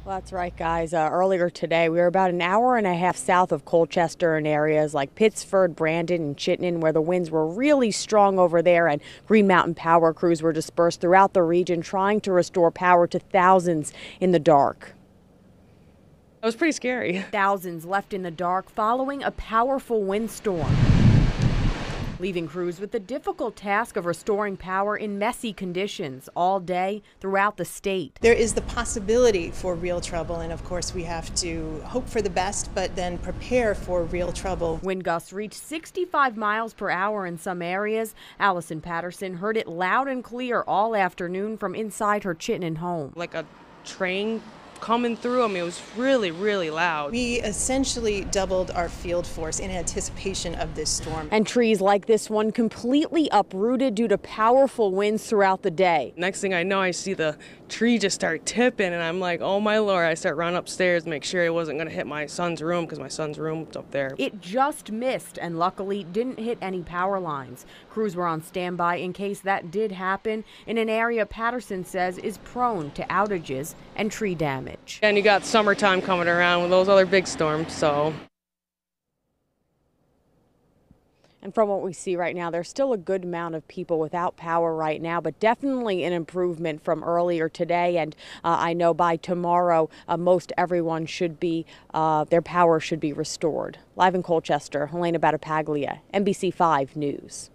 Well, that's right, guys. Earlier today, we were about an hour and a half south of Colchester in areas like Pittsford, Brandon, and Chittenden, where the winds were really strong over there, and Green Mountain power crews were dispersed throughout the region trying to restore power to thousands in the dark. It was pretty scary. Thousands left in the dark following a powerful windstorm, leaving crews with the difficult task of restoring power in messy conditions all day throughout the state. There is the possibility for real trouble, and of course we have to hope for the best, but then prepare for real trouble. Wind gusts reached 65 miles per hour in some areas. Allison Patterson heard it loud and clear all afternoon from inside her Chittenden home. Like a train coming through. I mean, it was really, really loud. We essentially doubled our field force in anticipation of this storm. And trees like this one completely uprooted due to powerful winds throughout the day. Next thing I know, I see the tree just start tipping, and I'm like, oh my Lord. I start running upstairs to make sure it wasn't going to hit my son's room, because my son's room was up there. It just missed and luckily didn't hit any power lines. Crews were on standby in case that did happen in an area Patterson says is prone to outages and tree damage. And you got summertime coming around with those other big storms, so. And from what we see right now, there's still a good amount of people without power right now, but definitely an improvement from earlier today. And I know by tomorrow, most everyone should be, their power should be restored. Live in Colchester, Helena Battipaglia, NBC5 News.